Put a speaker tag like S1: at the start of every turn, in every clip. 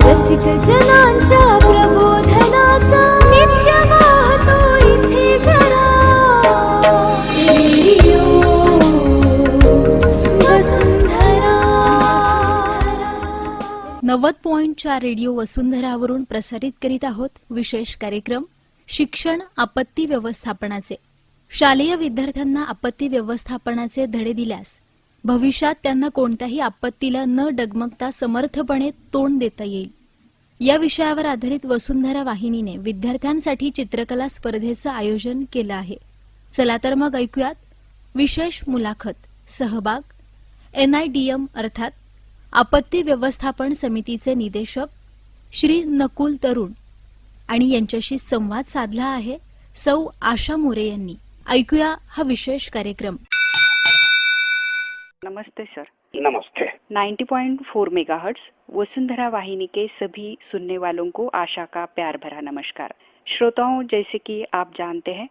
S1: रसिक जनांच्या प्रबोधनाचा नित्य वाहतो इथे जरा रेडिओ वसुंधरा.
S2: 90.4 रेडिओ वसुंधरावरून प्रसारित करीत आहोत विशेष कार्यक्रम शिक्षण आपत्ती व्यवस्थापनाचे. शालेय विद्यार्थ्यांना आपत्ती व्यवस्थापनाचे धडे दिल्यास भविष्यात त्यांना कोणत्याही आपत्तीला न डगमगता समर्थपणे तोंड देता येईल, या विषयावर आधारित वसुंधरा वाहिनीने विद्यार्थ्यांसाठी चित्रकला स्पर्धेचं आयोजन केलं आहे. चला तर मग ऐकूयात विशेष मुलाखत. सहभाग NIDM अर्थात आपत्ती व्यवस्थापन समितीचे निदेशक श्री नकुल तरुण आणि यांच्याशी संवाद साधला आहे सौ आशा मोरे यांनी. ऐकूया हा विशेष कार्यक्रम.
S3: नमस्ते सर.
S4: नमस्ते.
S3: 90.4 मेगाहर्ट्ज वसुंधरा वाहिनी के सभी सुनने वालों को आशा का प्यार भरा नमस्कार. श्रोताओं, जैसे कि आप जानते हैं,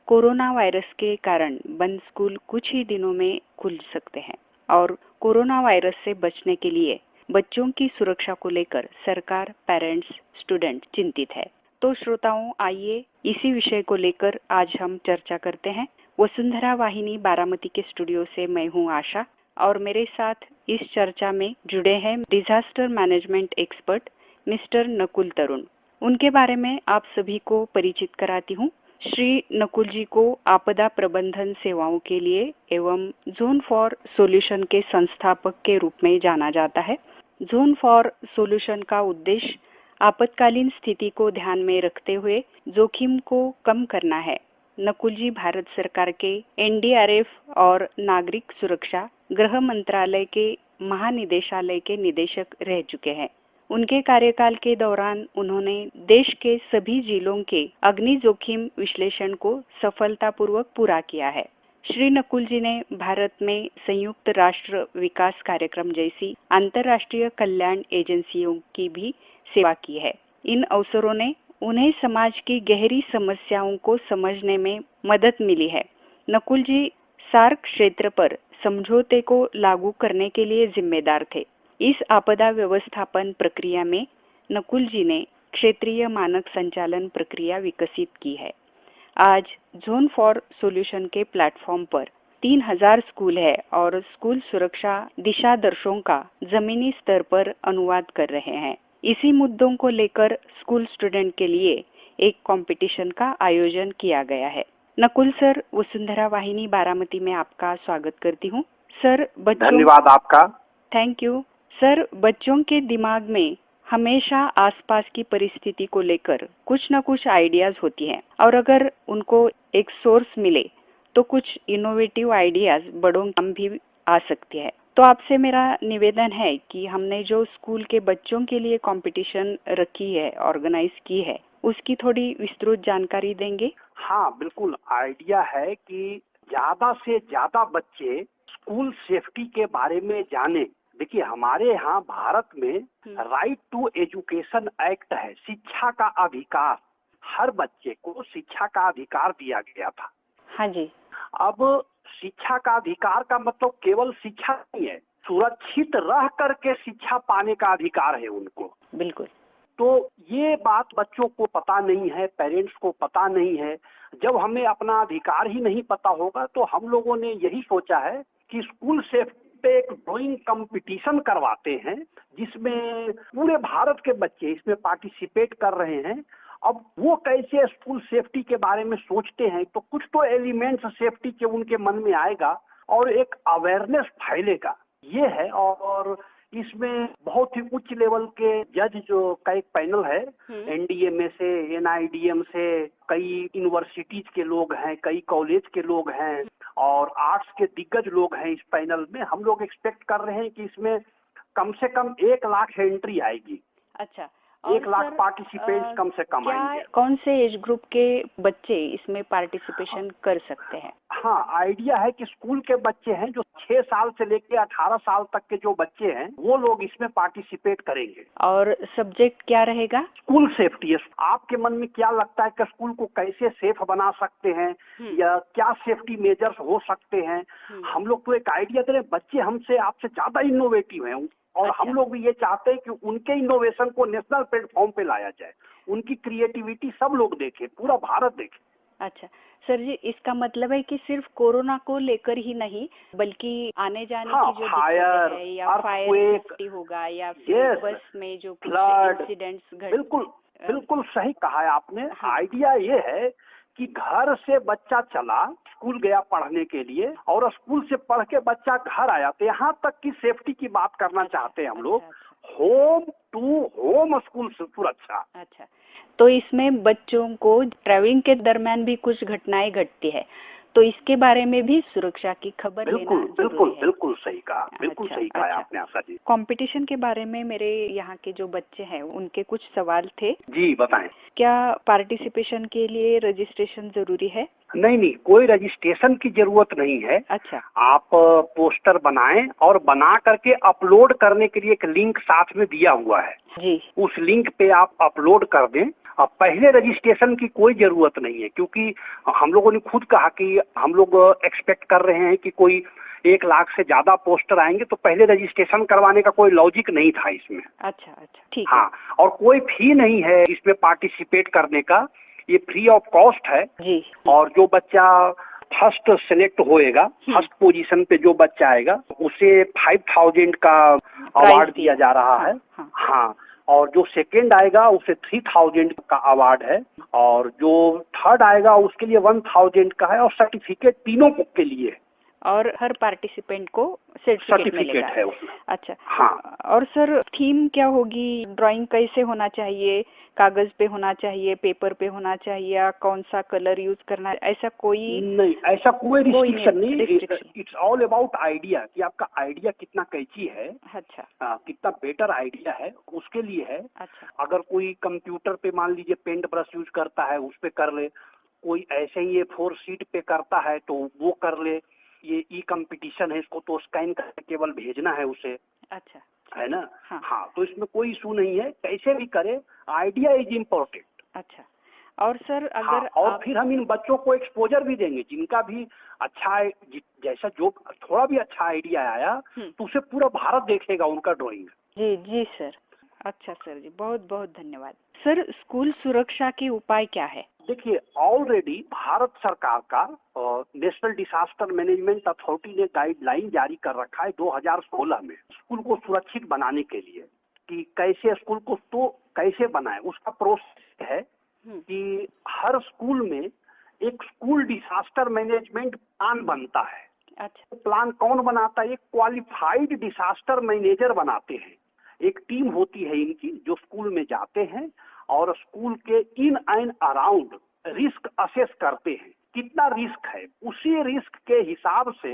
S3: कोरोना वायरस के कारण बंद स्कूल कुछ ही दिनों में खुल सकते हैं और कोरोना वायरस से बचने के लिए बच्चों की सुरक्षा को लेकर सरकार, पेरेंट्स, स्टूडेंट चिंतित है. तो श्रोताओं, आइए इसी विषय को लेकर आज हम चर्चा करते हैं. वसुंधरा वाहिनी बारामती के स्टूडियो से मैं हूं आशा और मेरे साथ इस चर्चा में जुड़े हैं disaster management expert mister Nakul Tarun. उनके बारे में आप सभी को परिचित कराती हूं. श्री नकुल जी को आपदा प्रबंधन सेवाओं के लिए एवं जोन फॉर सॉल्यूशन के संस्थापक के रूप में जाना जाता है. जोन फॉर सॉल्यूशन का उद्देश्य आपातकालीन स्थिति को ध्यान में रखते हुए जोखिम को कम करना है. नकुल जी भारत सरकार के NDRF और नागरिक सुरक्षा गृह मंत्रालय के महानिदेशालय के निदेशक रह चुके हैं. उनके कार्यकाल के दौरान उन्होंने देश के सभी जिलों के अग्नि जोखिम विश्लेषण को सफलतापूर्वक पूरा किया है. श्री नकुल जी ने भारत में संयुक्त राष्ट्र विकास कार्यक्रम जैसी अंतर्राष्ट्रीय कल्याण एजेंसियों की भी सेवा की है. इन अवसरों ने उन्हें समाज की गहरी समस्याओं को समझने में मदद मिली है. नकुल जी सार्क क्षेत्र पर समझौते को लागू करने के लिए जिम्मेदार थे. इस आपदा व्यवस्थापन प्रक्रिया में नकुल जी ने क्षेत्रीय मानक संचालन प्रक्रिया विकसित की है. आज जोन फॉर सॉल्यूशन के प्लेटफॉर्म पर 3000 स्कूल है और स्कूल सुरक्षा दिशादर्शों का जमीनी स्तर पर अनुवाद कर रहे हैं. इसी मुद्दों को लेकर स्कूल स्टूडेंट के लिए एक कंपटीशन का आयोजन किया गया है. नकुल सर, वसुंधरा वाहिनी बारामती में आपका स्वागत करती हूँ. सर,
S4: धन्यवाद आपका.
S3: Thank you. सर, बच्चों के दिमाग में हमेशा आसपास की परिस्थिति को लेकर कुछ न कुछ आइडियाज होती हैं और अगर उनको एक सोर्स मिले तो कुछ इनोवेटिव आइडियाज बड़ों काम भी आ सकती है. तो आपसे मेरा निवेदन है कि हमने जो स्कूल के बच्चों के लिए कंपटीशन रखी है, ऑर्गेनाइज की है, उसकी थोड़ी विस्तृत जानकारी देंगे.
S4: हाँ, बिल्कुल. आइडिया है कि ज्यादा से ज्यादा बच्चे स्कूल सेफ्टी के बारे में जाने. देखिए, हमारे यहाँ भारत में राइट टू एजुकेशन एक्ट है, शिक्षा का अधिकार. हर बच्चे को शिक्षा का अधिकार दिया गया था.
S3: हाँ जी.
S4: अब शिक्षा का अधिकार का मतलब केवल शिक्षा नहीं है, सुरक्षित रह करके शिक्षा पाने का अधिकार है उनको.
S3: बिल्कुल.
S4: तो ये बात बच्चों को पता नहीं है, पेरेंट्स को पता नहीं है. जब हमें अपना अधिकार ही नहीं पता होगा तो हम लोगों ने यही सोचा है कि स्कूल सेफ्टी पे एक ड्राइंग कंपटीशन करवाते हैं जिसमें पूरे भारत के बच्चे इसमें पार्टिसिपेट कर रहे हैं. अब वो कैसे स्कूल सेफ्टी के बारे में सोचते हैं तो कुछ तो एलिमेंट्स सेफ्टी के उनके मन में आएगा और एक अवेयरनेस फैलेगा, ये है. और इसमें बहुत ही उच्च लेवल के जज जो का एक पैनल है, NDMA से, NIDM से, कई यूनिवर्सिटीज के लोग हैं, कई कॉलेज के लोग हैं और आर्ट्स के दिग्गज लोग हैं इस पैनल में. हम लोग एक्सपेक्ट कर रहे हैं कि इसमें कम से कम 1 लाख एंट्री आएगी.
S3: अच्छा.
S4: 1 लाख पार्टिसिपेंट्स कम से कम आएंगे.
S3: कौन से एज ग्रुप के बच्चे इसमें पार्टिसिपेशन कर सकते हैं?
S4: हाँ, आइडिया है कि स्कूल के बच्चे हैं जो 6 साल से लेकर 18 साल तक के जो बच्चे हैं वो लोग इसमें पार्टिसिपेट करेंगे.
S3: और सब्जेक्ट क्या रहेगा?
S4: School safety. आपके मन में क्या लगता है कि स्कूल को कैसे सेफ बना सकते हैं या क्या सेफ्टी मेजर्स हो सकते हैं? हम लोग तो एक आइडिया दे रहे हैं. बच्चे हमसे आपसे ज्यादा इनोवेटिव हैं, और
S3: अच्छा।
S4: हम लोग भी ये चाहते हैं कि उनके इनोवेशन को नेशनल प्लेटफॉर्म पे लाया जाए, उनकी क्रिएटिविटी सब लोग देखे, पूरा भारत देखे।
S3: अच्छा सर जी, इसका मतलब है कि सिर्फ कोरोना को लेकर ही नहीं बल्कि आने जाने
S4: हाँ,
S3: की जो
S4: फायर,
S3: दिक्कतें है या फायर
S4: अर्थक्वेक,
S3: सेफ्टी होगा या फिर
S4: यस,
S3: बस में जो कुछ
S4: फ्लड,
S3: इंसिडेंट्स
S4: बिल्कुल बिल्कुल सही कहा है आपने।
S3: हाँ।
S4: आइडिया ये है कि घर से बच्चा चला, स्कूल गया पढ़ने के लिए और स्कूल से पढ़ के बच्चा घर आया, तो यहाँ तक की सेफ्टी की बात करना चाहते हैं हम लोग।
S3: अच्छा।
S4: होम टू होम स्कूल सुरक्षा।
S3: अच्छा, तो इसमें बच्चों को ट्रैवलिंग के दरमियान भी कुछ घटनाएं घटती है, तो इसके बारे में भी सुरक्षा की खबर लेना
S4: बिल्कुल
S3: जरूरी
S4: बिल्कुल
S3: है।
S4: बिल्कुल सही कहा, बिल्कुल
S3: अच्छा,
S4: सही कहा है
S3: अच्छा।
S4: आपने आशा जी।
S3: कंपटीशन के बारे में मेरे यहाँ के जो बच्चे हैं उनके कुछ सवाल थे।
S4: जी बताएं।
S3: क्या पार्टिसिपेशन के लिए रजिस्ट्रेशन जरूरी है?
S4: नहीं नहीं, कोई रजिस्ट्रेशन की जरूरत नहीं है।
S3: अच्छा।
S4: आप पोस्टर बनाएं और बना करके अपलोड करने के लिए एक लिंक साथ में दिया हुआ है,
S3: जी।
S4: उस लिंक पे आप अपलोड कर दें। अब पहले रजिस्ट्रेशन की कोई जरूरत नहीं है, क्योंकि हम लोगों ने खुद कहा कि हम लोग एक्सपेक्ट कर रहे हैं कि कोई 1 लाख से ज्यादा पोस्टर आएंगे, तो पहले रजिस्ट्रेशन करवाने का कोई लॉजिक नहीं था इसमें।
S3: अच्छा अच्छा, ठीक है।
S4: हाँ, और कोई फी नहीं है इसमें पार्टिसिपेट करने का, ये फ्री ऑफ कॉस्ट है।
S3: जी।
S4: और जो बच्चा फर्स्ट सिलेक्ट होएगा, फर्स्ट पोजीशन पे जो बच्चा आएगा उसे 5000 का अवार्ड दिया जा रहा है।
S3: हाँ।
S4: हाँ, और जो सेकंड आएगा उसे 3000 का अवार्ड है, और जो थर्ड आएगा उसके लिए 1000 का है, और सर्टिफिकेट तीनों के लिए है।
S3: और हर पार्टिसिपेंट को सर्टिफिकेट मिलेगा।
S4: है उसमें।
S3: अच्छा।
S4: हाँ।
S3: और सर थीम क्या होगी? ड्राइंग कैसे होना चाहिए? कागज पे होना चाहिए, पेपर पे होना चाहिए, या कौन सा कलर यूज करना है? ऐसा कोई
S4: नहीं, ऐसा कोई रिस्ट्रिक्शन नहीं।
S3: restriction।
S4: It's all about idea, कि आपका आइडिया कितना कैची है,
S3: अच्छा।
S4: कितना बेटर आइडिया है, उसके लिए है।
S3: अच्छा।
S4: अगर कोई कंप्यूटर पे मान लीजिए पेंट ब्रश यूज करता है, उस पे कर ले। कोई ऐसे ही A4 शीट पे करता है तो वो कर ले। ये ई कंपटीशन है, इसको तो स्कैन करके केवल भेजना है उसे,
S3: अच्छा,
S4: है ना।
S3: हाँ।
S4: हाँ, तो इसमें कोई इशू नहीं है, कैसे भी करे, आइडिया इज इम्पोर्टेंट।
S3: अच्छा। और सर
S4: हाँ,
S3: अगर
S4: और फिर हम इन बच्चों को एक्सपोजर भी देंगे, जिनका भी अच्छा जैसा जो थोड़ा भी अच्छा आइडिया आया तो उसे पूरा भारत देखेगा उनका ड्राइंग।
S3: जी जी सर। अच्छा सर जी, बहुत बहुत धन्यवाद। सर स्कूल सुरक्षा के उपाय क्या है?
S4: देखिए, ऑलरेडी भारत सरकार का नेशनल डिजास्टर मैनेजमेंट अथॉरिटी ने गाइडलाइन जारी कर रखा है 2016 में, स्कूल को सुरक्षित बनाने के लिए, कि कैसे स्कूल को तो कैसे बनाए। उसका प्रोसेस है कि हर स्कूल में एक स्कूल डिजास्टर मैनेजमेंट प्लान बनता है।
S3: अच्छा।
S4: प्लान कौन बनाता है? एक क्वालिफाइड डिजास्टर मैनेजर बनाते हैं। एक टीम होती है इनकी, जो स्कूल में जाते हैं और स्कूल के in and around risk assess करते हैं, कितना रिस्क है, उसी रिस्क के हिसाब से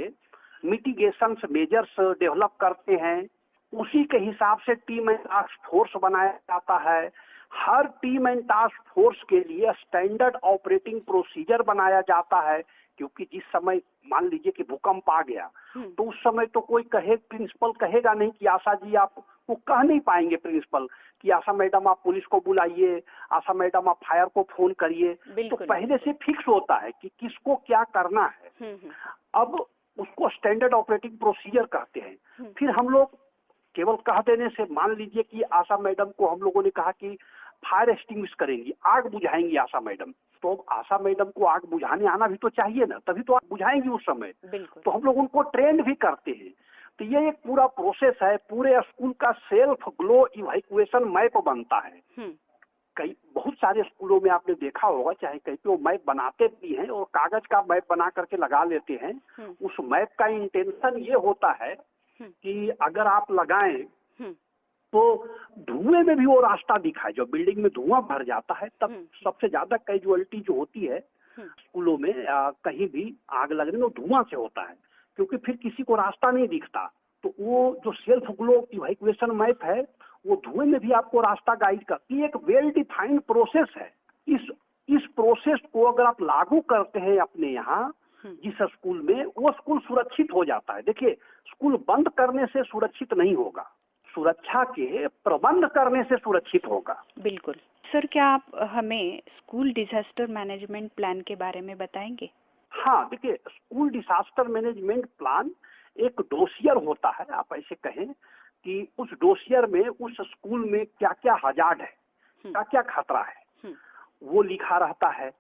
S4: मिटिगेशन मेजर्स डेवलप करते हैं। उसी के हिसाब से टीम एंड टास्क फोर्स बनाया जाता है। हर टीम एंड टास्क फोर्स के लिए स्टैंडर्ड ऑपरेटिंग प्रोसीजर बनाया जाता है, क्योंकि जिस समय मान लीजिए कि भूकंप आ गया तो उस समय तो कोई प्रिंसिपल कहेगा नहीं कि आशा जी, आप वो कह नहीं पाएंगे प्रिंसिपल कि आशा मैडम आप पुलिस को बुलाइए, आशा मैडम आप फायर को फोन करिए। तो पहले से फिक्स होता है कि किसको क्या करना है। अब उसको स्टैंडर्ड ऑपरेटिंग प्रोसीजर कहते हैं। फिर हम लोग केवल कह देने से, मान लीजिए कि आशा मैडम को हम लोगों ने कहा कि फायर एक्सटिंग्विश करेंगी, आग बुझाएंगी आशा मैडम, तो आशा मैडम को आग बुझाने आना भी तो चाहिए ना, तभी तो आग बुझाएंगी उस समय। तो हम लोग उनको ट्रेन भी करते हैं। तो ये एक पूरा प्रोसेस है। पूरे स्कूल का सेल्फ ग्लो इवैक्यूएशन मैप बनता है। कई बहुत सारे स्कूलों में आपने देखा होगा, चाहे कहीं पे वो मैप बनाते भी हैं और कागज का मैप बना करके लगा लेते हैं। उस मैप का इंटेंशन ये होता है कि अगर आप लगाएं तो धुएं में भी वो रास्ता दिखाए। जो बिल्डिंग में धुआं भर जाता है तब सबसे ज्यादा कैजुअलिटी जो होती है स्कूलों में, कहीं भी आग लगने में धुआं से होता है, क्योंकि फिर किसी को रास्ता नहीं दिखता। तो वो जो सेल्फ ग्लो इवैक्यूएशन मैप है, वो धुएं में भी आपको रास्ता गाइड करती है। एक वेल डिफाइंड प्रोसेस है। इस प्रोसेस को अगर आप लागू करते हैं अपने यहाँ जिस स्कूल में, वो स्कूल सुरक्षित हो जाता है। देखिए, स्कूल बंद करने से सुरक्षित नहीं होगा, सुरक्षा के प्रबंध करने से सुरक्षित होगा।
S3: बिल्कुल सर, क्या आप हमें स्कूल डिजास्टर मैनेजमेंट प्लान के बारे में बताएंगे?
S4: हाँ, देखिए, स्कूल डिजास्टर मैनेजमेंट प्लान एक डोसियर होता है, आप ऐसे कहें कि उस डोसियर में उस स्कूल में क्या क्या हजार्ड है, क्या क्या खतरा है, वो लिखा रहता है।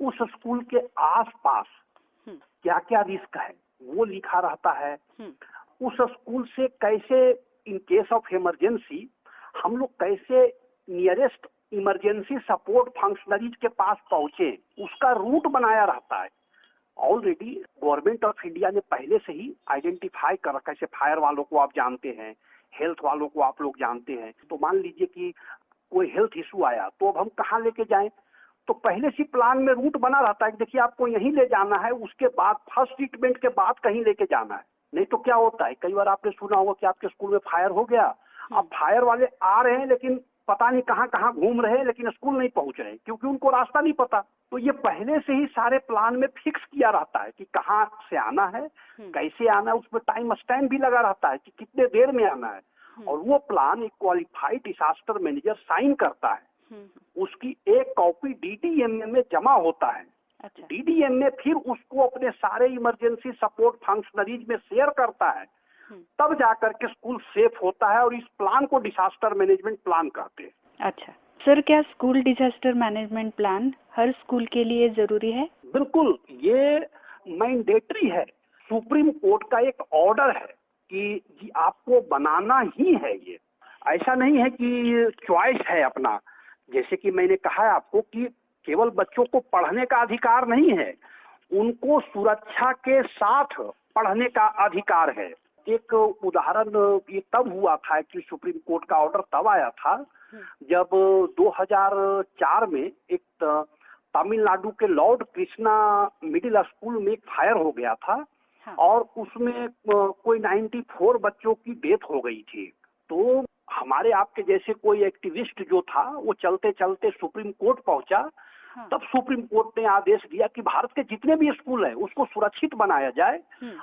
S4: उस स्कूल के आसपास क्या क्या रिस्क है, वो लिखा रहता है। उस स्कूल से कैसे इन केस ऑफ इमरजेंसी हम लोग कैसे नियरेस्ट इमरजेंसी सपोर्ट फंक्शनरीज के पास पहुंचे, उसका रूट बनाया रहता है। ऑलरेडी गवर्नमेंट ऑफ इंडिया ने पहले से ही आइडेंटिफाई कर रखा है। जैसे फायर वालों को आप जानते हैं, हेल्थ वालों को आप लोग जानते हैं। तो मान लीजिए कि कोई हेल्थ इशू आया तो अब हम कहाँ लेके जाएं, तो पहले से प्लान में रूट बना रहता है कि देखिए आपको यहीं ले जाना है, उसके बाद फर्स्ट ट्रीटमेंट के बाद कहीं लेके जाना है। नहीं तो क्या होता है, कई बार आपने सुना होगा कि आपके स्कूल में फायर हो गया, अब फायर वाले आ रहे हैं लेकिन पता नहीं कहाँ कहाँ घूम रहे हैं, लेकिन स्कूल नहीं पहुंच रहे क्योंकि उनको रास्ता नहीं पता। तो ये पहले से ही सारे प्लान में फिक्स किया रहता है कि कहाँ से आना है, कैसे आना है, उसमें टाइम स्टैम्प भी लगा रहता है कि कितने देर में आना है। और वो प्लान एक क्वालिफाइड डिजास्टर मैनेजर साइन करता है। उसकी एक कॉपी डीडीएमए में जमा होता है। डीडीएमए फिर उसको अपने सारे इमरजेंसी सपोर्ट फंक्शनरीज में शेयर करता है, तब जाकर के स्कूल सेफ होता है। और इस प्लान को डिजास्टर मैनेजमेंट प्लान कहते हैं।
S3: अच्छा सर, क्या स्कूल डिजास्टर मैनेजमेंट प्लान हर स्कूल के लिए जरूरी है?
S4: बिल्कुल, ये मैंडेटरी है। सुप्रीम कोर्ट का एक ऑर्डर है कि जी आपको बनाना ही है। ये ऐसा नहीं है कि चॉइस है अपना। जैसे कि मैंने कहा है आपको कि केवल बच्चों को पढ़ने का अधिकार नहीं है, उनको सुरक्षा के साथ पढ़ने का अधिकार है। एक उदाहरण ये तब हुआ था कि सुप्रीम कोर्ट का ऑर्डर तब आया था जब 2004 में एक तमिलनाडु के लॉर्ड कृष्णा मिडिल स्कूल में एक फायर हो गया था। और उसमें कोई 94 बच्चों की डेथ हो गई थी। तो हमारे आपके जैसे कोई एक्टिविस्ट जो था वो चलते चलते सुप्रीम कोर्ट पहुंचा। तब सुप्रीम कोर्ट ने आदेश दिया कि भारत के जितने भी स्कूल हैं उसको सुरक्षित बनाया जाए।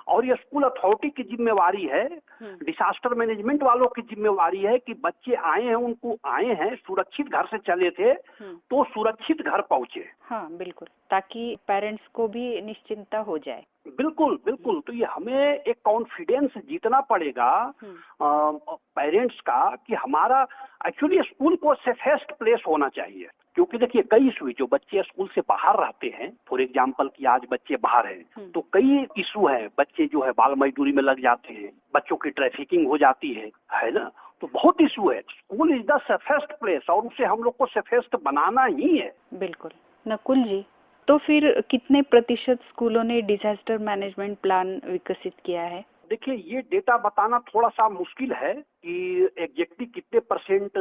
S4: और ये स्कूल अथॉरिटी की जिम्मेवारी है, डिजास्टर मैनेजमेंट वालों की जिम्मेवारी है कि बच्चे आए हैं, उनको आए हैं सुरक्षित घर से चले थे तो सुरक्षित घर पहुंचे।
S3: हाँ बिल्कुल, ताकि पेरेंट्स को भी निश्चिंता हो जाए।
S4: बिल्कुल बिल्कुल। तो ये हमें एक कॉन्फिडेंस जीतना पड़ेगा पेरेंट्स का कि हमारा एक्चुअली स्कूल को सेफेस्ट प्लेस होना चाहिए। क्योंकि देखिए कई इशू जो बच्चे स्कूल से बाहर रहते हैं, फॉर एग्जांपल कि आज बच्चे बाहर हैं तो कई इशू है। बच्चे जो है बाल मजदूरी में लग जाते हैं, बच्चों की ट्रैफिकिंग हो जाती है ना। तो बहुत इशू है। School is the safest place और उसे हम लोग को सेफेस्ट बनाना ही है।
S3: बिल्कुल। नकुल जी, तो फिर कितने प्रतिशत स्कूलों ने डिजास्टर मैनेजमेंट प्लान विकसित किया है?
S4: देखिए ये डेटा बताना थोड़ा सा मुश्किल है कि एग्जैक्टली कितने परसेंट।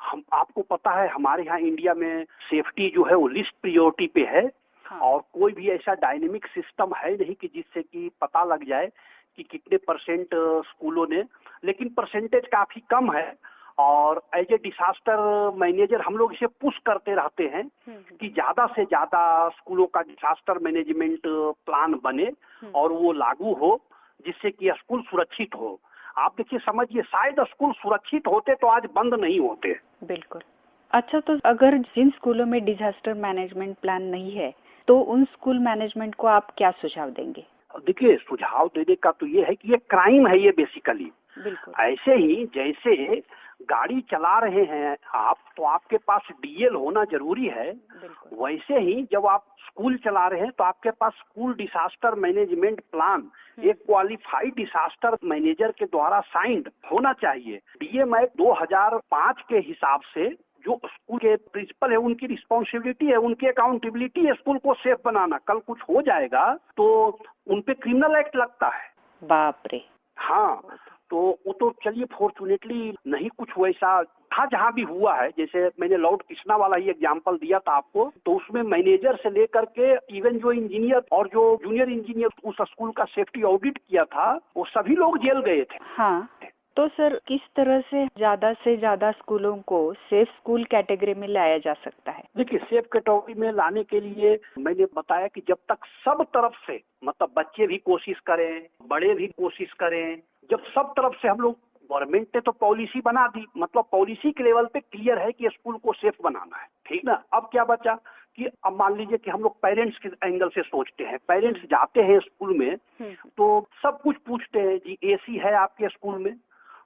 S4: हम आपको पता है हमारे यहाँ इंडिया में सेफ्टी जो है वो लिस्ट प्रायोरिटी पे है। और कोई भी ऐसा डायनेमिक सिस्टम है नहीं कि जिससे कि पता लग जाए कि कितने परसेंट स्कूलों ने, लेकिन परसेंटेज काफी कम है। और एज ए डिजास्टर मैनेजर हम लोग इसे पुश करते रहते हैं कि ज्यादा से ज्यादा स्कूलों का डिजास्टर मैनेजमेंट प्लान बने और वो लागू हो, जिससे कि स्कूल सुरक्षित हो। आप देखिए समझिए, शायद स्कूल सुरक्षित होते तो आज बंद नहीं होते।
S3: बिल्कुल। अच्छा, तो अगर जिन स्कूलों में डिजास्टर मैनेजमेंट प्लान नहीं है तो उन स्कूल मैनेजमेंट को आप क्या सुझाव देंगे?
S4: देखिए सुझाव देने का तो ये है कि ये क्राइम है ये बेसिकली।
S3: बिल्कुल।
S4: ऐसे ही जैसे गाड़ी चला रहे हैं आप तो आपके पास डीएल होना जरूरी है, वैसे ही जब आप स्कूल चला रहे हैं तो आपके पास स्कूल डिजास्टर मैनेजमेंट प्लान एक क्वालिफाइड डिजास्टर मैनेजर के द्वारा साइंड होना चाहिए। डीएम एक्ट 2005 के हिसाब से जो स्कूल के प्रिंसिपल है उनकी रिस्पॉन्सिबिलिटी है, उनकी अकाउंटेबिलिटी है स्कूल को सेफ बनाना। कल कुछ हो जाएगा तो उनपे क्रिमिनल एक्ट लगता है।
S3: बाप रे।
S4: हाँ, तो वो तो चलिए फॉर्चुनेटली नहीं कुछ वैसा था। जहाँ भी हुआ है, जैसे मैंने लॉर्ड कृष्णा वाला ही एग्जांपल दिया था आपको, तो उसमें मैनेजर से लेकर के इवन जो इंजीनियर और जो जूनियर इंजीनियर उस स्कूल का सेफ्टी ऑडिट किया था वो सभी लोग जेल गए थे।
S3: हाँ, तो सर किस तरह से ज्यादा स्कूलों को सेफ स्कूल कैटेगरी में लाया जा सकता है?
S4: देखिए सेफ कैटेगरी में लाने के लिए मैंने बताया कि जब तक सब तरफ से, मतलब बच्चे भी कोशिश करें, बड़े भी कोशिश करें, जब सब तरफ से हम लोग, गवर्नमेंट ने तो पॉलिसी बना दी, मतलब पॉलिसी के लेवल पे क्लियर है कि स्कूल को सेफ बनाना है, ठीक ना। अब क्या बचा कि अब मान लीजिए कि हम लोग पेरेंट्स के एंगल से सोचते हैं। पेरेंट्स जाते हैं स्कूल में तो सब कुछ पूछते हैं, जी एसी है आपके स्कूल में,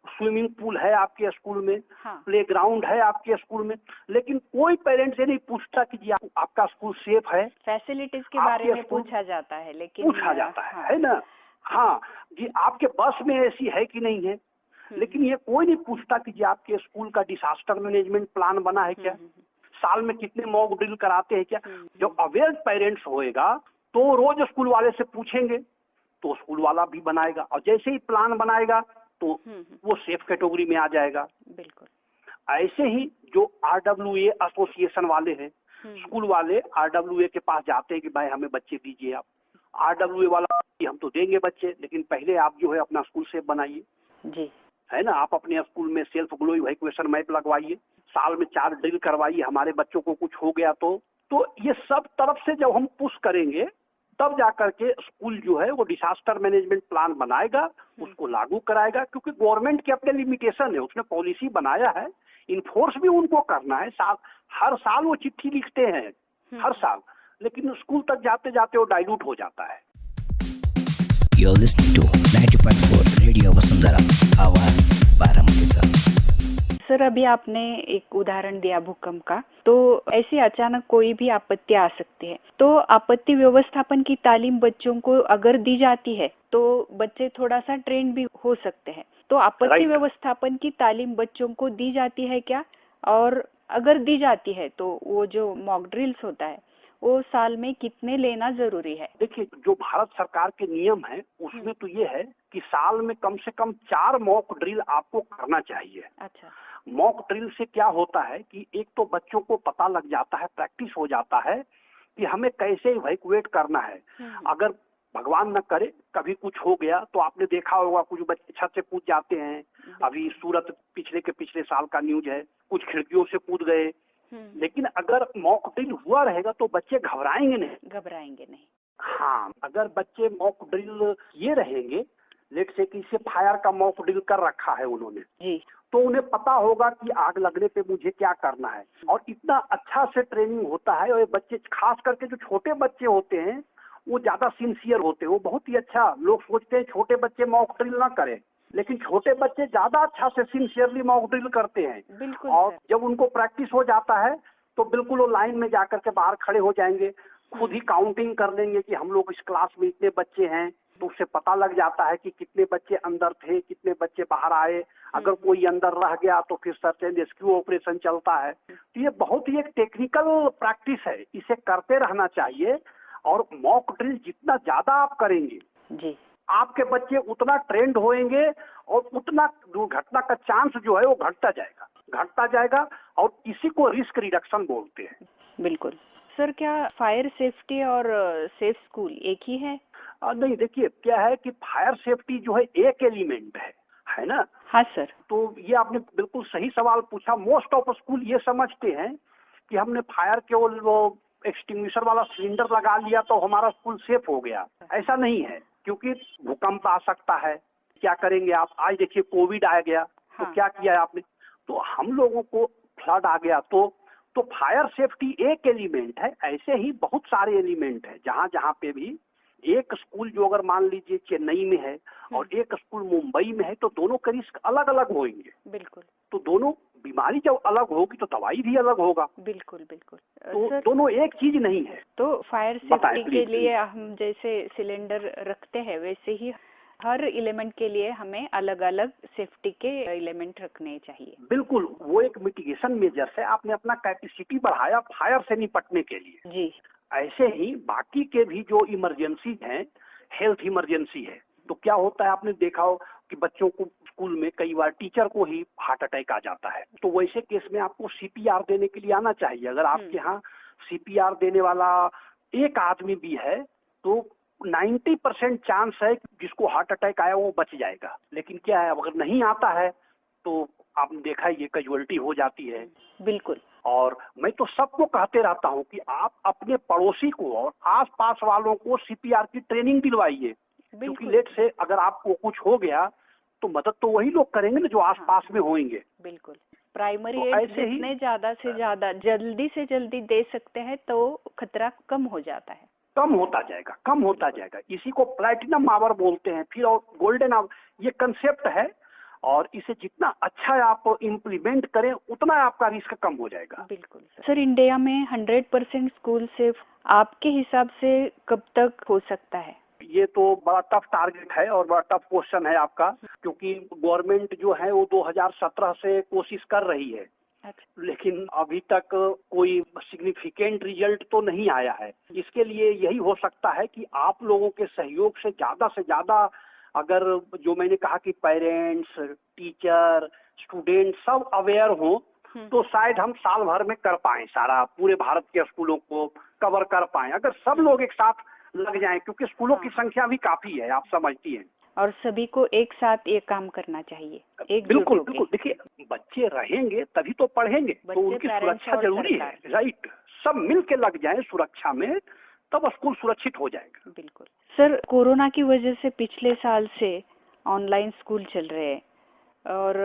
S4: स्विमिंग पूल है आपके स्कूल में,
S3: हाँ।
S4: प्लेग्राउंड है आपके स्कूल में, लेकिन कोई पेरेंट्स ये नहीं पूछता कि जी आपका स्कूल सेफ है।
S3: फैसिलिटीज के
S4: आपके
S3: बारे में
S4: स्कूल
S3: पूछा जाता है, लेकिन
S4: पूछा जाता
S3: हाँ।
S4: है ना। हाँ, जी आपके बस में एसी है कि नहीं है, लेकिन ये कोई नहीं पूछता कि जी आपके स्कूल का डिसास्टर मैनेजमेंट प्लान बना है क्या, साल में कितने मॉक ड्रिल कराते हैं क्या। जो अवेयर पेरेंट्स होएगा तो रोज स्कूल वाले से पूछेंगे, तो स्कूल वाला भी बनाएगा, और जैसे ही प्लान बनाएगा तो वो सेफ कैटेगरी में आ जाएगा।
S3: बिल्कुल।
S4: ऐसे ही जो RWA एसोसिएशन वाले हैं, स्कूल वाले RWA के पास जाते हैं कि भाई हमें बच्चे दीजिए आप। RWA वाला हम तो देंगे बच्चे, लेकिन पहले आप जो है अपना स्कूल सेफ बनाइए,
S3: जी
S4: है ना। आप अपने स्कूल में सेल्फ ग्लो इवैक्यूएशन मैप लगवाइए, साल में 4 ड्रिल करवाइए, हमारे बच्चों को कुछ हो गया तो ये सब तरफ से जब हम पुश करेंगे तब जाकर के स्कूल जो है वो डिसास्टर मैनेजमेंट प्लान बनाएगा, उसको लागू कराएगा। क्योंकि गवर्नमेंट के अपने लिमिटेशन है, उसने पॉलिसी बनाया है, इन्फोर्स भी उनको करना है। हर साल वो चिट्ठी लिखते हैं, हर साल, लेकिन स्कूल तक जाते जाते वो डाइल्यूट हो जाता है।
S5: You're listening to 90.4 radio Vasundhara, आवाज बारामतीचा।
S3: सर, अभी आपने एक उदाहरण दिया भूकंप का, तो ऐसे अचानक कोई भी आपत्ति आ सकती है, तो आपत्ति व्यवस्थापन की तालीम बच्चों को अगर दी जाती है तो बच्चे थोड़ा सा ट्रेन भी हो सकते हैं। तो आपत्ति व्यवस्थापन की तालीम बच्चों को दी जाती है क्या, और अगर दी जाती है तो वो जो मॉक ड्रिल्स होता है वो साल में कितने लेना जरूरी है?
S4: देखिए, जो भारत सरकार के नियम है उसमें तो ये है कि साल में कम से कम 4 मॉक ड्रिल आपको करना चाहिए।
S3: अच्छा।
S4: मॉक ड्रिल से क्या होता है कि एक तो बच्चों को पता लग जाता है, प्रैक्टिस हो जाता है कि हमें कैसे इवैक्यूएट करना है। अगर भगवान न करे कभी कुछ हो गया तो आपने देखा होगा कुछ बच्चे छत से कूद जाते हैं। अभी सूरत पिछले साल का न्यूज है, कुछ खिड़कियों से कूद गए। लेकिन अगर मॉक ड्रिल हुआ रहेगा तो बच्चे घबराएंगे नहीं। हाँ, अगर बच्चे मॉक ड्रिल किए रहेंगे, लेट से कि इसे फायर का मॉक ड्रिल कर रखा है उन्होंने
S3: जी,
S4: तो उन्हें पता होगा कि आग लगने पे मुझे क्या करना है, और इतना अच्छा से ट्रेनिंग होता है। और ये बच्चे, खास करके जो छोटे बच्चे होते हैं वो ज्यादा सिंसियर होते हैं, वो बहुत ही अच्छा। लोग सोचते हैं छोटे बच्चे मॉक ड्रिल ना करें, लेकिन छोटे बच्चे ज्यादा अच्छा से सिंसियरली मॉक ड्रिल करते हैं।
S3: बिल्कुल।
S4: और जब उनको प्रैक्टिस हो जाता है तो बिल्कुल वो लाइन में जाकर के बाहर खड़े हो जाएंगे, खुद ही काउंटिंग कर लेंगे कि हम लोग इस क्लास में इतने बच्चे हैं, तो उससे पता लग जाता है कि कितने बच्चे अंदर थे, कितने बच्चे बाहर आए। अगर कोई अंदर रह गया तो फिर सर्च एंड रेस्क्यू ऑपरेशन चलता है। तो ये बहुत ही एक टेक्निकल प्रैक्टिस है, इसे करते रहना चाहिए। और मॉक ड्रिल जितना ज्यादा आप करेंगे
S3: जी,
S4: आपके बच्चे उतना ट्रेंड होएंगे और उतना दुर्घटना का चांस जो है वो घटता जाएगा, और इसी को रिस्क रिडक्शन बोलते हैं।
S3: बिल्कुल। सर, क्या फायर सेफ्टी और सेफ स्कूल एक ही है?
S4: नहीं, देखिए क्या है कि फायर सेफ्टी जो है एक एलिमेंट है ना।
S3: हाँ सर।
S4: तो ये आपने बिल्कुल सही सवाल पूछा। मोस्ट ऑफ स्कूल ये समझते हैं कि हमने फायर केवल वो एक्सटिंग्विशर वाला सिलेंडर लगा लिया तो हमारा स्कूल सेफ हो गया। ऐसा नहीं है, क्योंकि भूकंप आ सकता है, क्या करेंगे आप। आज देखिए कोविड आ गया तो क्या किया है आपने, तो हम लोगों को फ्लड आ गया तो फायर सेफ्टी एक एलिमेंट है। ऐसे ही बहुत सारे एलिमेंट है। जहाँ पे भी एक स्कूल जो अगर मान लीजिए चेन्नई में है और एक स्कूल मुंबई में है तो दोनों का रिस्क अलग अलग होंगे।
S3: बिल्कुल।
S4: तो दोनों बीमारी जब अलग होगी तो दवाई भी अलग होगा।
S3: बिल्कुल।
S4: तो
S3: सर,
S4: दोनों एक चीज नहीं है।
S3: तो फायर सेफ्टी के लिए हम जैसे सिलेंडर रखते हैं वैसे ही हर एलिमेंट के लिए हमें अलग अलग सेफ्टी के एलिमेंट रखने चाहिए।
S4: बिल्कुल, वो एक मिटिगेशन मेजर है। आपने अपना कैपेसिटी बढ़ाया फायर से निपटने के लिए।
S3: जी।
S4: ऐसे ही बाकी के भी जो इमरजेंसी हैं, हेल्थ इमरजेंसी है, तो क्या होता है आपने देखा हो कि बच्चों को स्कूल में कई बार टीचर को ही हार्ट अटैक आ जाता है। तो वैसे केस में आपको CPR देने के लिए आना चाहिए। अगर आपके यहाँ CPR देने वाला एक आदमी भी है तो 90% चांस है कि जिसको हार्ट अटैक आया वो बच जाएगा। लेकिन क्या है, अगर नहीं आता है तो आपने देखा है ये कैजुअलिटी हो जाती है।
S3: बिल्कुल।
S4: और मैं तो सबको कहते रहता हूँ कि आप अपने पड़ोसी को और आसपास वालों को CPR की ट्रेनिंग दिलवाइए, क्योंकि लेट से अगर आपको कुछ हो गया तो मदद तो वही लोग करेंगे ना जो आसपास में होंगे।
S3: बिल्कुल। प्राइमरी
S4: तो
S3: एड
S4: ऐसे ही
S3: जितने ज्यादा से ज्यादा जल्दी से जल्दी दे सकते हैं तो खतरा कम हो जाता है।
S4: कम होता जाएगा। इसी को प्लैटिनम आवर बोलते हैं, फिर और गोल्डन आवर। ये कंसेप्ट है। और इसे जितना अच्छा आप इम्प्लीमेंट करें उतना आपका रिस्क कम हो जाएगा।
S3: बिल्कुल सर, इंडिया में 100% स्कूल सेफ आपके हिसाब से कब तक हो सकता है?
S4: ये तो बड़ा टफ टारगेट है और बड़ा टफ क्वेश्चन है आपका, क्योंकि गवर्नमेंट जो है वो 2017 से कोशिश कर रही है।
S3: अच्छा।
S4: लेकिन अभी तक कोई सिग्निफिकेंट रिजल्ट तो नहीं आया है। इसके लिए यही हो सकता है कि आप लोगों के सहयोग से ज्यादा अगर जो मैंने कहा कि पेरेंट्स, टीचर, स्टूडेंट सब अवेयर हो तो शायद हम साल भर में कर पाए, सारा पूरे भारत के स्कूलों को कवर कर पाए अगर सब लोग एक साथ लग जाएं, क्योंकि स्कूलों की संख्या भी काफी है, आप समझती हैं।
S3: और सभी को एक साथ ये काम करना चाहिए,
S4: बिल्कुल बिल्कुल। देखिए, बच्चे रहेंगे तभी तो पढ़ेंगे, तो उनकी सुरक्षा जरूरी है, राइट। सब मिल के लग जाए सुरक्षा में, तब स्कूल सुरक्षित हो जाएगा।
S3: बिल्कुल सर, कोरोना की वजह से पिछले साल से ऑनलाइन स्कूल चल रहे हैं और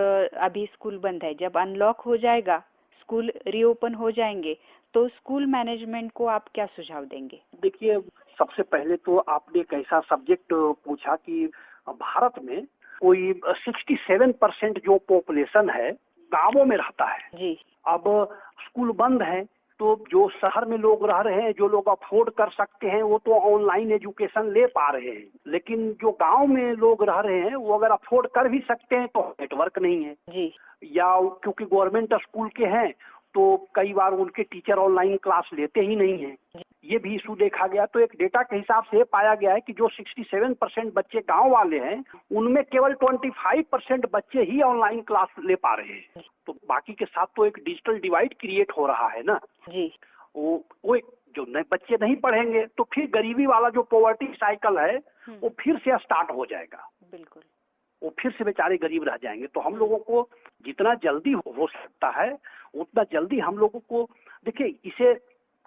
S3: अभी स्कूल बंद है। जब अनलॉक हो जाएगा, स्कूल रीओपन हो जाएंगे, तो स्कूल मैनेजमेंट को आप क्या सुझाव देंगे?
S4: देखिए, सबसे पहले तो आपने एक ऐसा सब्जेक्ट पूछा कि भारत में कोई 67% जो पॉपुलेशन है गांवों में रहता है
S3: जी।
S4: अब स्कूल बंद है, तो जो शहर में लोग रह रहे हैं, जो लोग अफोर्ड कर सकते हैं, वो तो ऑनलाइन एजुकेशन ले पा रहे हैं। लेकिन जो गांव में लोग रह रहे हैं, वो अगर अफोर्ड कर भी सकते हैं तो नेटवर्क नहीं है
S3: जी।
S4: या क्योंकि गवर्नमेंट स्कूल के हैं तो कई बार उनके टीचर ऑनलाइन क्लास लेते ही नहीं हैं। ये भी इशू देखा गया। तो एक डेटा के हिसाब से पाया गया है कि जो 67% बच्चे गांव वाले हैं, उनमें केवल 25% बच्चे ही ऑनलाइन क्लास ले पा रहे हैं। तो बाकी के साथ तो एक डिजिटल डिवाइड क्रिएट हो रहा है ना
S3: जी।
S4: वो एक जो नए बच्चे नहीं पढ़ेंगे तो फिर गरीबी वाला जो पॉवर्टी साइकिल है वो फिर से स्टार्ट हो जाएगा।
S3: बिल्कुल।
S4: वो फिर से बेचारे गरीब रह जाएंगे। तो हम लोगों को जितना जल्दी हो सकता है उतना जल्दी हम लोगों को, देखिए इसे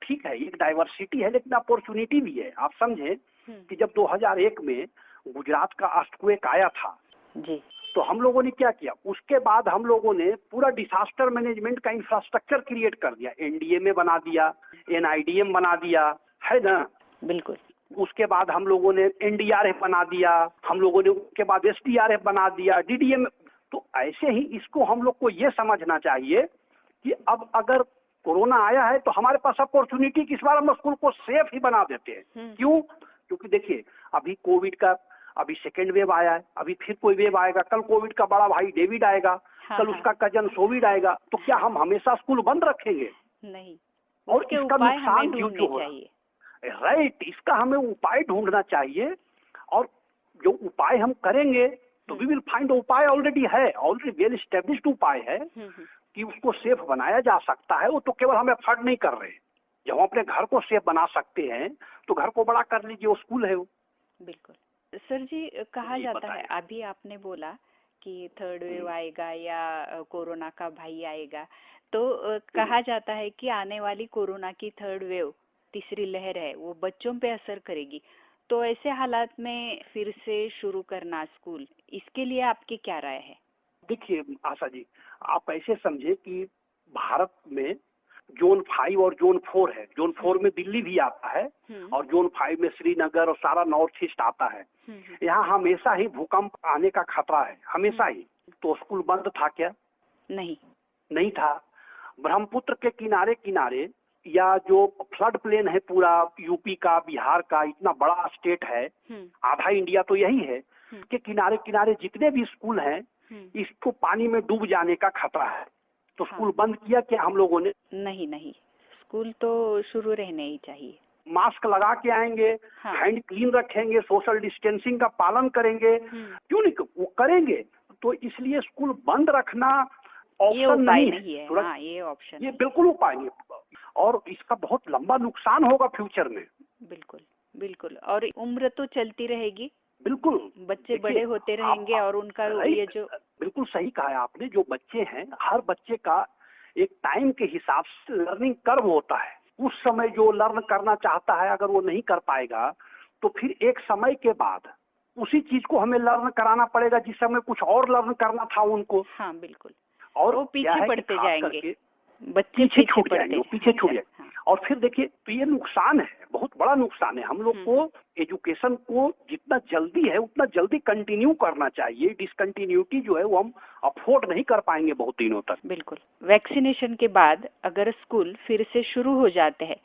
S4: ठीक है, एक डाइवर्सिटी है लेकिन अपॉर्चुनिटी भी है। आप समझे कि जब 2001 में गुजरात का अर्थक्वेक आया था
S3: जी,
S4: तो हम लोगों ने क्या किया, उसके बाद हम लोगों ने पूरा डिसास्टर मैनेजमेंट का इंफ्रास्ट्रक्चर क्रिएट कर दिया। एनडीएमए बना दिया, एनआईडीएम बना दिया, है ना।
S3: बिल्कुल।
S4: उसके बाद हम लोगों ने एनडीआरएफ बना दिया, हम लोगों ने उसके बाद एसडीआरएफ बना दिया, डीडीएम। तो ऐसे ही इसको हम लोग को ये समझना चाहिए कि अब अगर कोरोना आया है तो हमारे पास अपॉर्चुनिटी कि इस बार हम स्कूल को सेफ ही बना देते हैं। क्यों? क्योंकि देखिए, अभी कोविड का अभी सेकेंड वेव आया है, अभी फिर कोई वेव आएगा, कल कोविड का बड़ा भाई डेविड आएगा, कल उसका कजन सोविड आएगा। तो क्या हम हमेशा स्कूल बंद रखेंगे?
S3: नहीं।
S4: और इसका नुकसान जो हो, राइट, इसका हमें उपाय ढूंढना चाहिए। और जो उपाय हम करेंगे तो वी विल फाइंड उपाय ऑलरेडी है, ऑलरेडी वेल एस्टेब्लिश्ड उपाय है कि उसको सेफ बनाया जा सकता है। वो तो केवल हम एफर्ट नहीं कर रहे। जब हम अपने घर को सेफ बना सकते हैं तो घर को बड़ा कर लीजिए, वो स्कूल है वो।
S3: बिल्कुल। सर जी, कहा जाता है, अभी आपने बोला कि थर्ड वेव आएगा या कोरोना का भाई आएगा, तो कहा जाता है कि आने वाली कोरोना की थर्ड वेव, तीसरी लहर है, वो बच्चों पे असर करेगी। तो ऐसे हालात में फिर से शुरू करना स्कूल, इसके लिए आपकी क्या राय है?
S4: देखिए आशा जी, आप ऐसे समझे कि भारत में जोन 5 और जोन 4 है। जोन 4 में दिल्ली भी आता है और जोन 5 में श्रीनगर और सारा नॉर्थ ईस्ट आता है। यहाँ हमेशा ही भूकंप आने का खतरा है, हमेशा ही। तो स्कूल बंद था क्या? नहीं था। ब्रह्मपुत्र के किनारे किनारे या जो फ्लड प्लेन है पूरा यूपी का, बिहार का, इतना बड़ा स्टेट है, आधा इंडिया तो यही है, के किनारे किनारे जितने भी स्कूल हैं इसको पानी में डूब जाने का खतरा है। तो स्कूल बंद किया क्या हम लोगों ने?
S3: नहीं, स्कूल तो शुरू रहने ही चाहिए।
S4: मास्क लगा के आएंगे, हैंड क्लीन रखेंगे, सोशल डिस्टेंसिंग का पालन करेंगे, क्यों नहीं वो करेंगे। तो इसलिए स्कूल बंद रखना ऑप्शन नहीं है।
S3: ये ऑप्शन,
S4: ये बिल्कुल उपाय नहीं, और इसका बहुत लंबा नुकसान होगा फ्यूचर में।
S3: बिल्कुल। और उम्र तो चलती रहेगी।
S4: बिल्कुल,
S3: बच्चे बड़े होते रहेंगे और उनका ये जो, बिल्कुल
S4: सही कहा है आपने। जो बच्चे हैं, हर बच्चे का एक टाइम के हिसाब से लर्निंग कर्व होता है। उस समय जो लर्न करना चाहता है अगर वो नहीं कर पाएगा तो फिर एक समय के बाद उसी चीज को हमें लर्न कराना पड़ेगा जिस समय कुछ और लर्न करना था उनको।
S3: बिल्कुल।
S4: और
S3: वो पीछे पड़ते जाएंगे,
S4: बच्चे पीछे छूट जाएंगे। और फिर देखिए तो ये नुकसान है, बहुत बड़ा नुकसान है। हम लोग को एजुकेशन को जितना जल्दी है उतना जल्दी कंटिन्यू करना चाहिए। डिसकंटिन्यूटी जो है वो हम अफोर्ड नहीं कर पाएंगे बहुत दिनों तक।
S3: बिल्कुल। वैक्सीनेशन के बाद अगर स्कूल फिर से शुरू हो जाते हैं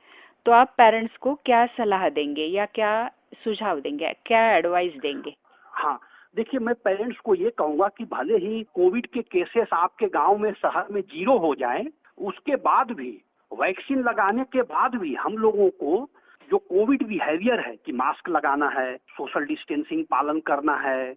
S3: तो आप पेरेंट्स को क्या सलाह देंगे या क्या सुझाव देंगे, क्या एडवाइस देंगे?
S4: हाँ, देखिए मैं पेरेंट्स को ये कहूंगा कि भले ही कोविड के केसेस आपके गांव में, शहर में 0 हो जाएं, उसके बाद भी, वैक्सीन लगाने के बाद भी हम लोगों को जो कोविड बिहेवियर है कि मास्क लगाना है, सोशल डिस्टेंसिंग पालन करना है,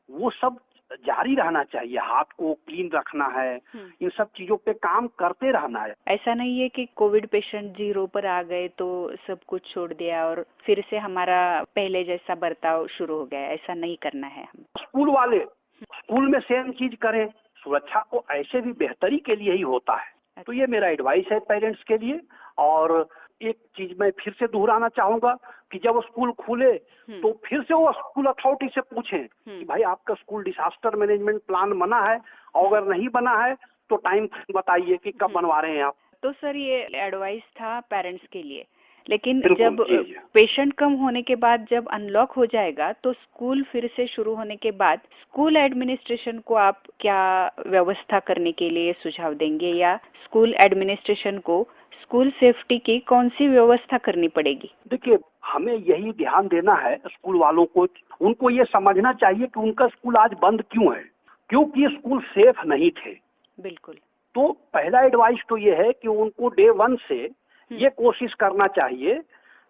S4: वो सब जारी रहना चाहिए। हाथ को क्लीन रखना है, इन सब चीजों पे काम करते रहना है।
S3: ऐसा नहीं है कि कोविड पेशेंट 0 पर आ गए तो सब कुछ छोड़ दिया और फिर से हमारा पहले जैसा बर्ताव शुरू हो गया, ऐसा नहीं करना है। हम
S4: स्कूल वाले स्कूल में सेम चीज करें, सुरक्षा को ऐसे भी बेहतरी के लिए ही होता है। तो ये मेरा एडवाइस है पेरेंट्स के लिए। और एक चीज मैं फिर से दोहराना चाहूंगा कि जब स्कूल खुले तो फिर से वो स्कूल अथॉरिटी से पूछें कि भाई आपका स्कूल डिजास्टर मैनेजमेंट प्लान बना है, और अगर नहीं बना है तो टाइम बताइए कि कब बनवा रहे हैं आप।
S3: तो सर ये एडवाइस था पेरेंट्स के लिए, लेकिन
S4: बिल्कुल,
S3: जब
S4: जी।
S3: पेशेंट कम होने के बाद जब अनलॉक हो जाएगा तो स्कूल फिर से शुरू होने के बाद स्कूल एडमिनिस्ट्रेशन को आप क्या व्यवस्था करने के लिए सुझाव देंगे, या स्कूल एडमिनिस्ट्रेशन को स्कूल सेफ्टी की कौन सी व्यवस्था करनी पड़ेगी?
S4: देखिए हमें यही ध्यान देना है स्कूल वालों को। उनको ये समझना चाहिए कि उनका स्कूल आज बंद क्यों है, क्योंकि स्कूल सेफ नहीं थे।
S3: बिल्कुल।
S4: तो पहला एडवाइस तो ये है कि उनको डे 1 से ये कोशिश करना चाहिए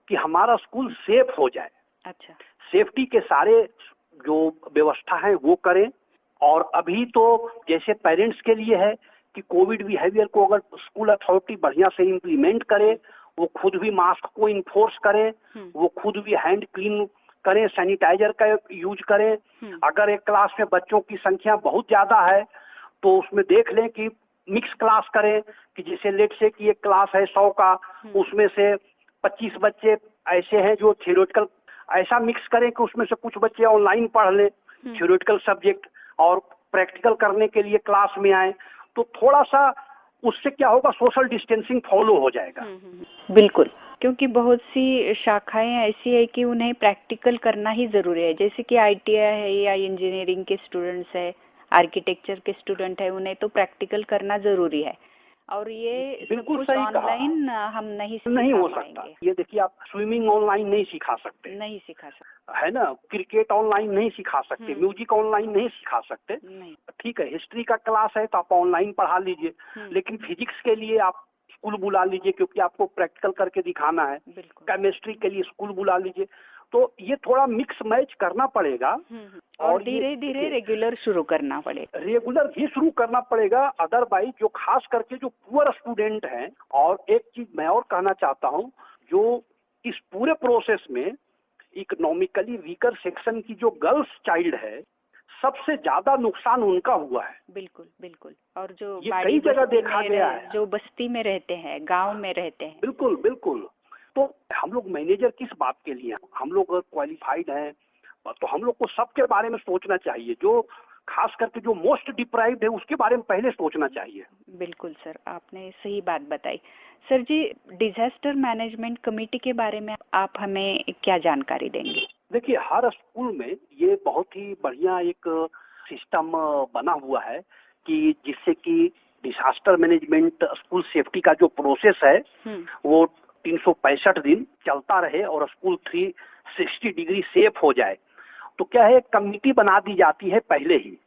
S4: कि हमारा स्कूल सेफ हो जाए।
S3: अच्छा।
S4: सेफ्टी के सारे जो व्यवस्था है वो करें। और अभी तो जैसे पेरेंट्स के लिए है कि कोविड बिहेवियर को अगर स्कूल अथॉरिटी बढ़िया से इम्प्लीमेंट करे, वो खुद भी मास्क को इन्फोर्स करें, वो खुद भी हैंड क्लीन करें, सैनिटाइजर का यूज करें। अगर एक क्लास में बच्चों की संख्या बहुत ज्यादा है तो उसमें देख लें कि मिक्स क्लास करें, कि जैसे लेट से कि एक क्लास है 100 का, उसमें से 25 बच्चे ऐसे हैं जो थ्योरेटिकल, ऐसा मिक्स करें कि उसमें से कुछ बच्चे ऑनलाइन पढ़ लें थ्योरेटिकल सब्जेक्ट और प्रैक्टिकल करने के लिए क्लास में आए। तो थोड़ा सा उससे क्या होगा, सोशल डिस्टेंसिंग फॉलो हो जाएगा।
S3: बिल्कुल, क्योंकि बहुत सी शाखाएं ऐसी है कि उन्हें प्रैक्टिकल करना ही जरूरी है, जैसे कि ITI है या इंजीनियरिंग के स्टूडेंट्स है, आर्किटेक्चर के स्टूडेंट है, उन्हें तो प्रैक्टिकल करना जरूरी है। और ये
S4: बिल्कुल
S3: कुछ
S4: सही
S3: ऑनलाइन हम नहीं
S4: हो सकता। ये देखिए आप स्विमिंग ऑनलाइन नहीं सिखा सकते,
S3: नहीं सिखा सकते,
S4: है ना, क्रिकेट ऑनलाइन नहीं सिखा सकते, म्यूजिक ऑनलाइन नहीं सिखा सकते।
S3: नहीं।
S4: ठीक है, हिस्ट्री का क्लास है तो आप ऑनलाइन पढ़ा लीजिए, लेकिन फिजिक्स के लिए आप स्कूल बुला लीजिए क्योंकि आपको प्रैक्टिकल करके दिखाना है। केमिस्ट्री के लिए स्कूल बुला लीजिए। तो ये थोड़ा मिक्स मैच करना पड़ेगा
S3: और धीरे धीरे रेगुलर शुरू करना पड़ेगा।
S4: रेगुलर भी शुरू करना पड़ेगा। अदरवाइज जो खास करके जो पुअर स्टूडेंट हैं, और एक चीज मैं और कहना चाहता हूँ, जो इस पूरे प्रोसेस में इकोनॉमिकली वीकर सेक्शन की जो गर्ल्स चाइल्ड है, सबसे ज्यादा नुकसान उनका हुआ है।
S3: बिल्कुल बिल्कुल। और जो
S4: ये कई जगह देखा गया है,
S3: जो बस्ती में रहते हैं, गांव में रहते हैं।
S4: बिल्कुल बिल्कुल। तो हम लोग मैनेजर किस बात के लिए, हम लोग अगर क्वालिफाइड हैं तो हम लोग को सबके बारे में सोचना चाहिए। जो खास करके जो मोस्ट डिप्राइव्ड है उसके बारे में पहले सोचना चाहिए।
S3: बिल्कुल सर, आपने सही बात बताई। सर जी, डिजास्टर मैनेजमेंट कमेटी के बारे में आप हमें क्या जानकारी देंगे?
S4: देखिए हर स्कूल में ये बहुत ही बढ़िया एक सिस्टम बना हुआ है कि जिससे कि डिजास्टर मैनेजमेंट स्कूल सेफ्टी का जो प्रोसेस है वो 365 दिन चलता रहे और स्कूल 360 डिग्री सेफ हो जाए। तो क्या है, कमेटी बना दी जाती है पहले ही।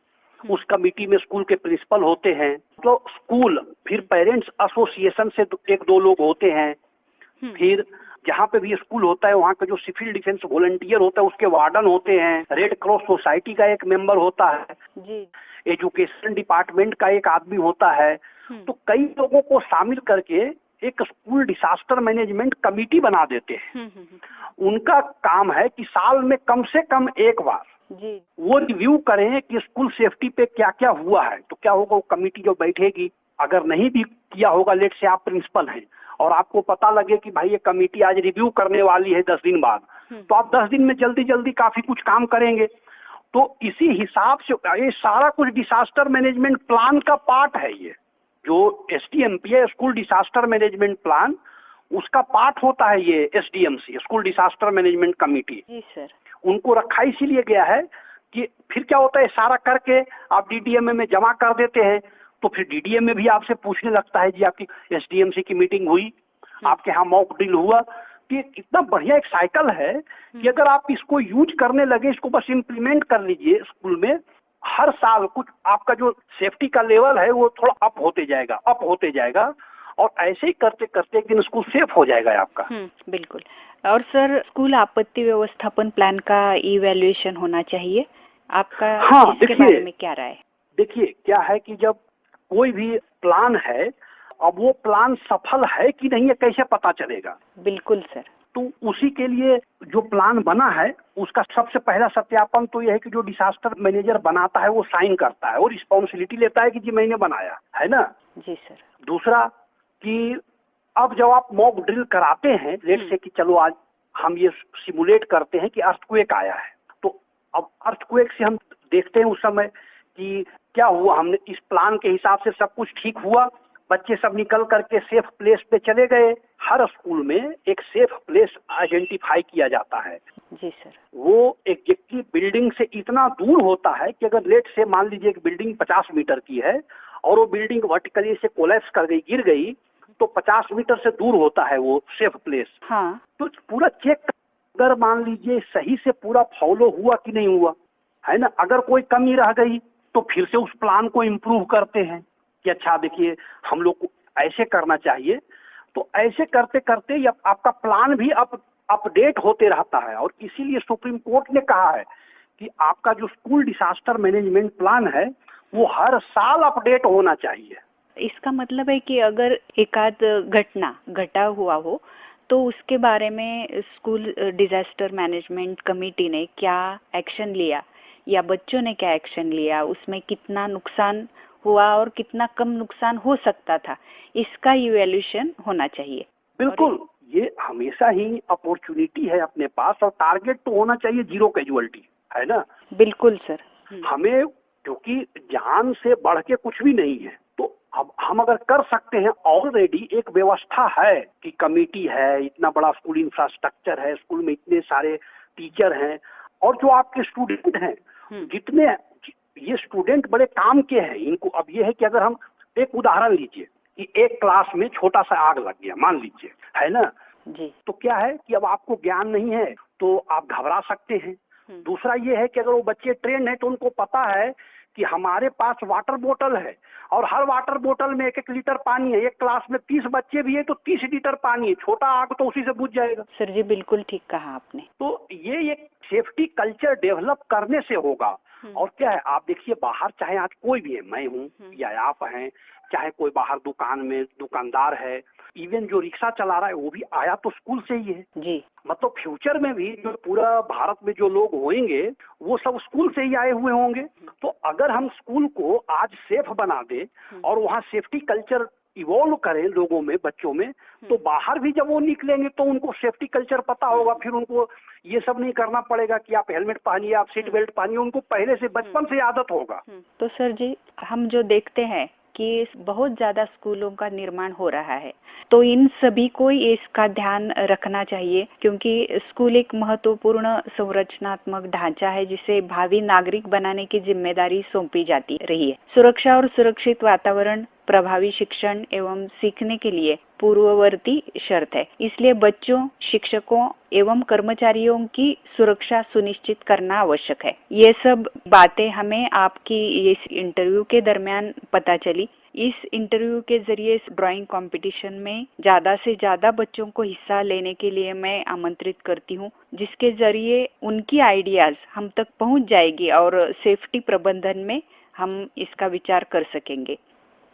S4: उस कमेटी में स्कूल के प्रिंसिपल होते हैं, तो स्कूल फिर पेरेंट्स एसोसिएशन से 1-2 लोग होते हैं, फिर जहाँ पे भी स्कूल होता है वहाँ का जो सिविल डिफेंस वॉलंटियर होता है उसके वार्डन होते हैं, रेड क्रॉस सोसाइटी का एक मेंबर होता है जी, एजुकेशन डिपार्टमेंट का एक आदमी होता है। तो कई लोगों को शामिल करके एक स्कूल डिजास्टर मैनेजमेंट कमेटी बना देते हैं। उनका काम है कि साल में कम से कम एक बार जी वो रिव्यू करें कि स्कूल सेफ्टी पे क्या क्या हुआ है। तो क्या होगा, वो कमेटी जो बैठेगी, अगर नहीं भी किया होगा, लेट से आप प्रिंसिपल हैं और आपको पता लगे कि भाई ये कमेटी आज रिव्यू करने वाली है 10 दिन बाद, तो आप 10 दिन में जल्दी जल्दी काफी कुछ काम करेंगे। तो इसी हिसाब से ये सारा कुछ डिजास्टर मैनेजमेंट प्लान का पार्ट है। ये जो SDMP है, स्कूल डिजास्टर मैनेजमेंट प्लान, उसका पार्ट होता है ये SDMC, school disaster management committee.
S3: जी सर।
S4: उनको रखा इसीलिए गया है कि फिर क्या होता है, सारा करके आप DDMA में जमा कर देते हैं, तो फिर DDMA भी आपसे पूछने लगता है जी आपकी SDMC की मीटिंग हुई, आपके यहाँ मॉक ड्रिल हुआ। तो ये कितना बढ़िया एक साइकिल है कि अगर आप इसको यूज करने लगे, इसको बस इम्प्लीमेंट कर लीजिए स्कूल में, हर साल कुछ आपका जो सेफ्टी का लेवल है वो थोड़ा अप होते जाएगा, और ऐसे ही करते करते एक दिन स्कूल सेफ हो जाएगा आपका।
S3: बिल्कुल। और सर, स्कूल आपत्ति व्यवस्थापन प्लान का इवैल्यूएशन होना चाहिए, आपका इसके बारे में क्या राय है?
S4: देखिए क्या है कि जब कोई भी प्लान है, अब वो प्लान सफल है कि नहीं है कैसे पता चलेगा?
S3: बिल्कुल सर।
S4: तो उसी के लिए जो प्लान बना है उसका सबसे पहला सत्यापन तो यह है कि जो डिजास्टर मैनेजर बनाता है वो साइन करता है और रिस्पॉन्सिबिलिटी लेता है कि जी मैंने बनाया है ना।
S3: जी सर। दूसरा
S4: कि अब जब आप मॉक ड्रिल कराते हैं, लेट से कि चलो आज हम ये सिमुलेट करते हैं कि अर्थक्वेक आया है, तो अब अर्थक्वेक से हम देखते हैं उस समय कि क्या हुआ, हमने इस प्लान के हिसाब से सब कुछ ठीक हुआ, बच्चे सब निकल करके सेफ प्लेस पे चले गए। हर स्कूल में एक सेफ प्लेस आइडेंटिफाई किया जाता है।
S3: जी सर।
S4: वो एग्जैक्टली बिल्डिंग से इतना दूर होता है कि अगर लेट से मान लीजिए एक बिल्डिंग 50 मीटर की है और वो बिल्डिंग वर्टिकली से कोलैप्स कर गई, गिर गई, तो 50 मीटर से दूर होता है वो सेफ प्लेस।
S3: हाँ।
S4: तो पूरा चेक, अगर मान लीजिए सही से पूरा फॉलो हुआ कि नहीं हुआ, है ना, अगर कोई कमी रह गई तो फिर से उस प्लान को इम्प्रूव करते हैं कि अच्छा देखिए हम लोग को ऐसे करना चाहिए। तो ऐसे करते करते ये आपका प्लान भी अपडेट होते रहता है, और इसीलिए सुप्रीम कोर्ट ने कहा है कि आपका जो स्कूल डिजास्टर मैनेजमेंट प्लान है वो हर साल अपडेट होना चाहिए।
S3: इसका मतलब है कि अगर एकाध घटना घटा हुआ हो तो उसके बारे में स्कूल डिजास्टर मैनेजमेंट कमेटी ने क्या एक्शन लिया या बच्चों ने क्या एक्शन लिया, उसमें कितना नुकसान हुआ और कितना कम नुकसान हो सकता था, इसका इवैल्यूएशन होना चाहिए।
S4: बिल्कुल, ये हमेशा ही अपॉर्चुनिटी है अपने पास, और टारगेट तो होना चाहिए 0 कैजुअलिटी, है ना।
S3: बिल्कुल सर।
S4: हमें क्योंकि जान से बढ़ के कुछ भी नहीं है, तो अब हम अगर कर सकते हैं, ऑलरेडी एक व्यवस्था है कि कमेटी है, इतना बड़ा स्कूल इंफ्रास्ट्रक्चर है, स्कूल में इतने सारे टीचर हैं, और जो आपके स्टूडेंट हैं, जितने ये स्टूडेंट बड़े काम के हैं इनको। अब ये है कि अगर हम एक उदाहरण लीजिए कि एक क्लास में छोटा सा आग लग गया मान लीजिए, है ना
S3: जी,
S4: तो क्या है कि अब आपको ज्ञान नहीं है तो आप घबरा सकते हैं। दूसरा ये है कि अगर वो बच्चे ट्रेन है तो उनको पता है कि हमारे पास वाटर बोतल है और हर वाटर बोतल में 1-1 लीटर पानी है, एक क्लास में 30 बच्चे भी है तो 30 लीटर पानी है, छोटा आग तो उसी से बुझ जाएगा।
S3: सर जी बिल्कुल ठीक कहा आपने।
S4: तो ये एक सेफ्टी कल्चर डेवलप करने से होगा। और क्या है, आप देखिए बाहर चाहे आज कोई भी है, मैं हूँ या आप हैं, चाहे कोई बाहर दुकान में दुकानदार है, इवन जो रिक्शा चला रहा है वो भी आया तो स्कूल से ही है
S3: जी।
S4: मतलब फ्यूचर में भी जो पूरा भारत में जो लोग होंगे वो सब स्कूल से ही आए हुए होंगे। तो अगर हम स्कूल को आज सेफ बना दे और वहाँ सेफ्टी कल्चर इवॉल्व करें लोगों में, बच्चों में, तो बाहर भी जब वो निकलेंगे तो उनको सेफ्टी कल्चर पता होगा, फिर उनको ये सब नहीं करना पड़ेगा कि आप हेलमेट पहनिए, आप सीट बेल्ट पहनिए, उनको पहले से बचपन से आदत होगा।
S3: तो सर जी हम जो देखते हैं कि बहुत ज्यादा स्कूलों का निर्माण हो रहा है, तो इन सभी को इसका ध्यान रखना चाहिए क्योंकि स्कूल एक महत्वपूर्ण संरचनात्मक ढांचा है जिसे भावी नागरिक बनाने की जिम्मेदारी सौंपी जाती रही है। सुरक्षा और सुरक्षित वातावरण प्रभावी शिक्षण एवं सीखने के लिए पूर्ववर्ती शर्त है, इसलिए बच्चों, शिक्षकों एवं कर्मचारियों की सुरक्षा सुनिश्चित करना आवश्यक है। ये सब बातें हमें आपकी इस इंटरव्यू के दरमियान पता चली। इस इंटरव्यू के जरिए इस ड्राइंग कंपटीशन में ज्यादा से ज्यादा बच्चों को हिस्सा लेने के लिए मैं आमंत्रित करती हूँ, जिसके जरिए उनकी आइडियाज हम तक पहुँच जाएगी और सेफ्टी प्रबंधन में हम इसका विचार कर सकेंगे।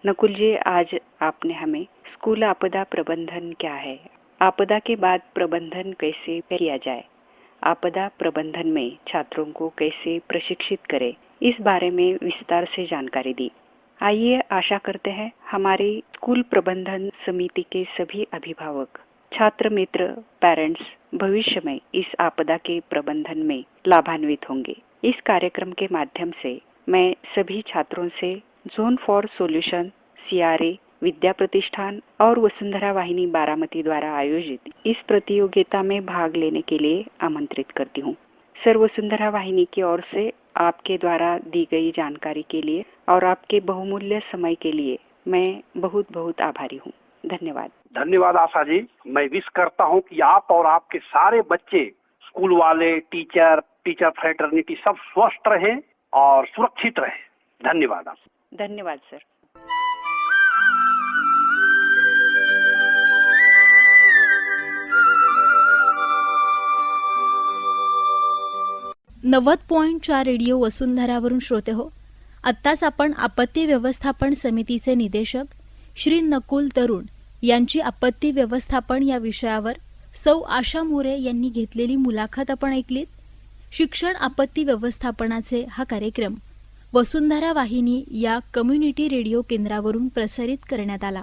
S3: नकुल जी, आज आपने हमें स्कूल आपदा प्रबंधन क्या है, आपदा के बाद प्रबंधन कैसे किया जाए, आपदा प्रबंधन में छात्रों को कैसे प्रशिक्षित करें, इस बारे में विस्तार से जानकारी दी। आइए आशा करते हैं हमारी स्कूल प्रबंधन समिति के सभी अभिभावक, छात्र मित्र, पेरेंट्स भविष्य में इस आपदा के प्रबंधन में लाभान्वित होंगे। इस कार्यक्रम के माध्यम से मैं सभी छात्रों से जोन फॉर सॉल्यूशन CRA विद्या प्रतिष्ठान और वसुंधरा वाहिनी बारामती द्वारा आयोजित इस प्रतियोगिता में भाग लेने के लिए आमंत्रित करती हूँ। सर, वसुंधरा वाहिनी की ओर से आपके द्वारा दी गई जानकारी के लिए और आपके बहुमूल्य समय के लिए मैं बहुत बहुत आभारी हूँ। धन्यवाद।
S4: धन्यवाद आशा जी। मैं विश करता हूँ कि आप और आपके सारे बच्चे, स्कूल वाले, टीचर फ्रेटर्निटी सब स्वस्थ रहें और सुरक्षित रहें। धन्यवाद आप।
S3: धन्यवाद सर।
S2: नव्वद 90.4 रेडिओ वसुंधरावरून श्रोते हो, आत्ताच आपण आपत्ती व्यवस्थापन समितीचे निदेशक श्री नकुल तरुण यांची आपत्ती व्यवस्थापन या विषयावर सौ आशा मोरे यांनी घेतलेली मुलाखत आपण ऐकलीत. शिक्षण आपत्ती व्यवस्थापनाचे हा कार्यक्रम वसुंधरा वाहिनी या कम्युनिटी रेडिओ केंद्रावरून प्रसारित करण्यात आला.